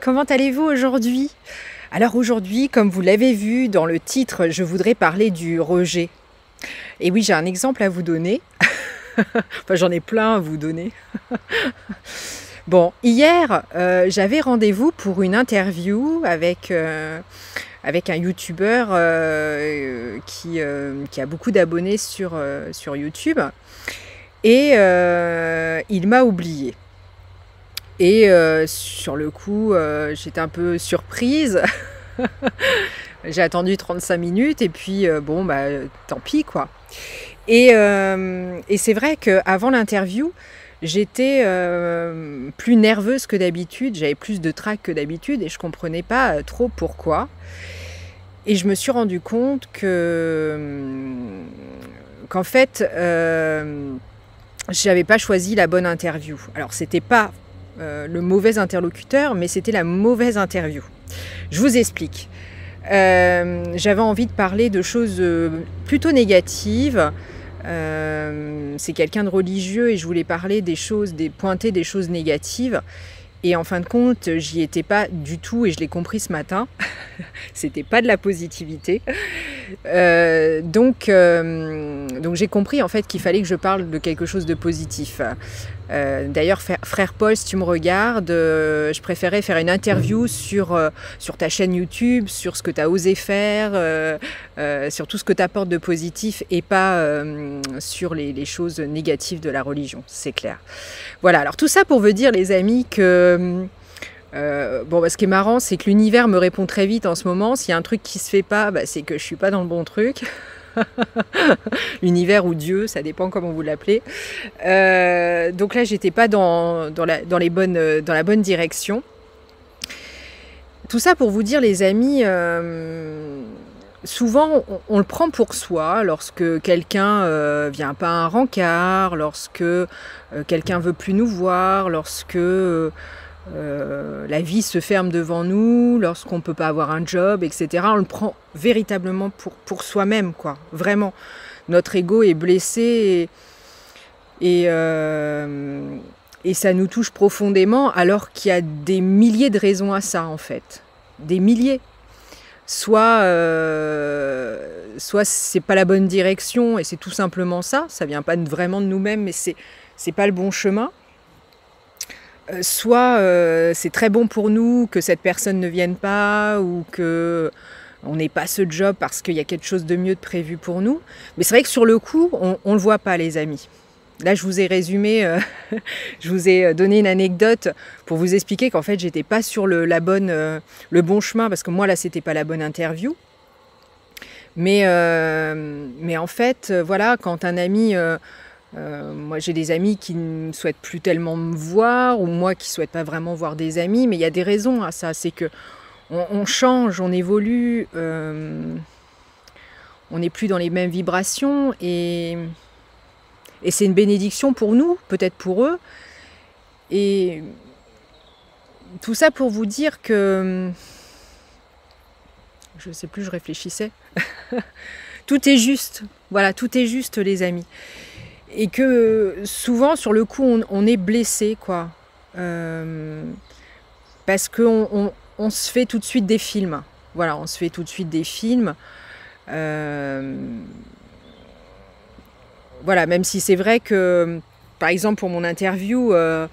comment allez-vous aujourd'hui? Alors aujourd'hui, comme vous l'avez vu dans le titre, je voudrais parler du rejet. Et oui, j'ai un exemple à vous donner. Enfin, j'en ai plein à vous donner. Bon, hier, j'avais rendez-vous pour une interview avec un youtubeur qui a beaucoup d'abonnés sur YouTube. Et il m'a oublié. Et sur le coup, j'étais un peu surprise. J'ai attendu 35 minutes et puis bon, bah tant pis quoi. Et c'est vrai qu'avant l'interview, j'étais plus nerveuse que d'habitude, j'avais plus de trac que d'habitude et je comprenais pas trop pourquoi. Et je me suis rendu compte qu'en fait, j'avais pas choisi la bonne interview. Alors c'était pas le mauvais interlocuteur, mais c'était la mauvaise interview. Je vous explique. J'avais envie de parler de choses plutôt négatives. C'est quelqu'un de religieux et je voulais parler pointer des choses négatives. Et en fin de compte, j'y étais pas du tout et je l'ai compris ce matin. C'était pas de la positivité. Donc j'ai compris en fait qu'il fallait que je parle de quelque chose de positif. D'ailleurs, frère Paul, si tu me regardes, je préférais faire une interview sur ta chaîne YouTube, sur ce que tu as osé faire, sur tout ce que tu apportes de positif et pas sur les choses négatives de la religion, c'est clair. Voilà, alors tout ça pour vous dire les amis que... bon, ce qui est marrant, c'est que l'univers me répond très vite en ce moment. S'il y a un truc qui se fait pas, c'est que je suis pas dans le bon truc. L'univers ou Dieu, ça dépend comment vous l'appelez. Donc là, j'étais pas dans la bonne direction. Tout ça pour vous dire, les amis, souvent on le prend pour soi lorsque quelqu'un vient pas à un rencard, lorsque quelqu'un veut plus nous voir, lorsque la vie se ferme devant nous, lorsqu'on ne peut pas avoir un job, etc. On le prend véritablement pour soi-même, quoi. Vraiment. Notre ego est blessé et ça nous touche profondément alors qu'il y a des milliers de raisons à ça, en fait. Des milliers. Soit c'est pas la bonne direction et c'est tout simplement ça vient pas vraiment de nous-mêmes, mais c'est pas le bon chemin. Soit c'est très bon pour nous que cette personne ne vienne pas ou que on n'ait pas ce job parce qu'il y a quelque chose de mieux de prévu pour nous. Mais c'est vrai que sur le coup, on ne le voit pas, les amis. Là, je vous ai résumé, je vous ai donné une anecdote pour vous expliquer qu'en fait, j'étais pas sur le bon chemin parce que moi, là, c'était pas la bonne interview. Mais en fait, voilà, quand un ami... moi j'ai des amis qui ne souhaitent plus tellement me voir ou moi qui ne souhaite pas vraiment voir des amis, mais il y a des raisons à ça, c'est que on change, on évolue, on n'est plus dans les mêmes vibrations et c'est une bénédiction pour nous, peut-être pour eux. Et tout ça pour vous dire que je ne sais plus, je réfléchissais. Tout est juste, voilà, tout est juste les amis. Et que souvent, sur le coup, on est blessé, quoi. Parce qu'on se fait tout de suite des films. Voilà, on se fait tout de suite des films. Voilà, même si c'est vrai que, par exemple, pour mon interview, a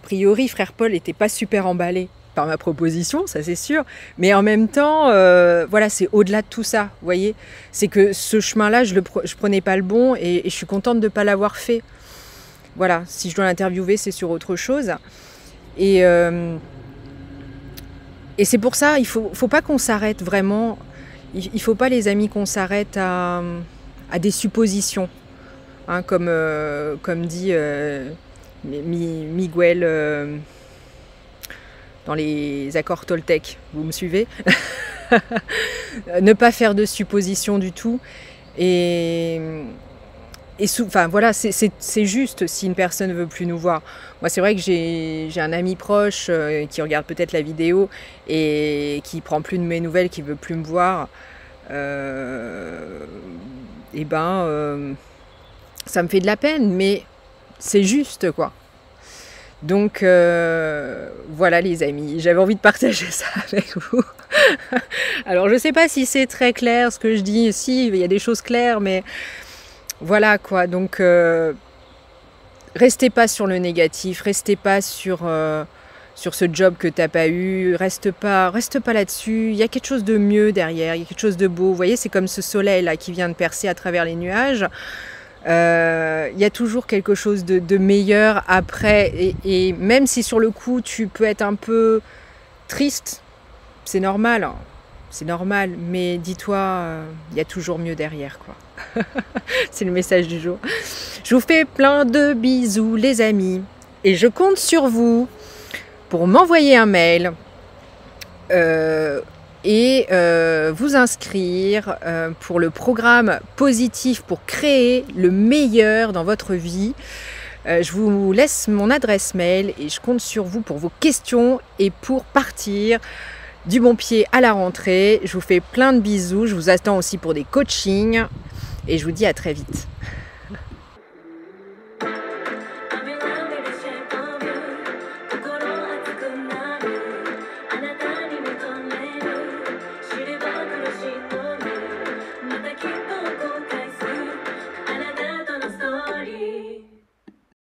priori, frère Paul n'était pas super emballé par ma proposition, ça c'est sûr, mais en même temps, voilà, c'est au-delà de tout ça, vous voyez, c'est que ce chemin-là, je prenais pas le bon et je suis contente de ne pas l'avoir fait. Voilà, si je dois l'interviewer, c'est sur autre chose. Et c'est pour ça, il faut pas qu'on s'arrête vraiment, il faut pas, les amis, qu'on s'arrête à des suppositions, hein, comme dit Miguel... dans les accords Toltec, vous me suivez? Ne pas faire de suppositions du tout. Enfin voilà, c'est juste si une personne ne veut plus nous voir. Moi c'est vrai que j'ai un ami proche qui regarde peut-être la vidéo et qui prend plus de mes nouvelles, qui veut plus me voir. Ça me fait de la peine, mais c'est juste, quoi. Donc voilà les amis, j'avais envie de partager ça avec vous. Alors je ne sais pas si c'est très clair ce que je dis, si il y a des choses claires, mais voilà quoi. Donc restez pas sur le négatif, restez pas sur ce job que t'as pas eu, reste pas là-dessus. Il y a quelque chose de mieux derrière, il y a quelque chose de beau. Vous voyez, c'est comme ce soleil là qui vient de percer à travers les nuages. Il y a toujours quelque chose de meilleur après, et même si sur le coup tu peux être un peu triste, c'est normal, hein. C'est normal, mais dis-toi, il y a toujours mieux derrière, quoi. C'est le message du jour. Je vous fais plein de bisous les amis, et je compte sur vous pour m'envoyer un mail et vous inscrire pour le programme positif pour créer le meilleur dans votre vie. Je vous laisse mon adresse mail et je compte sur vous pour vos questions et pour partir du bon pied à la rentrée. Je vous fais plein de bisous, je vous attends aussi pour des coachings et je vous dis à très vite.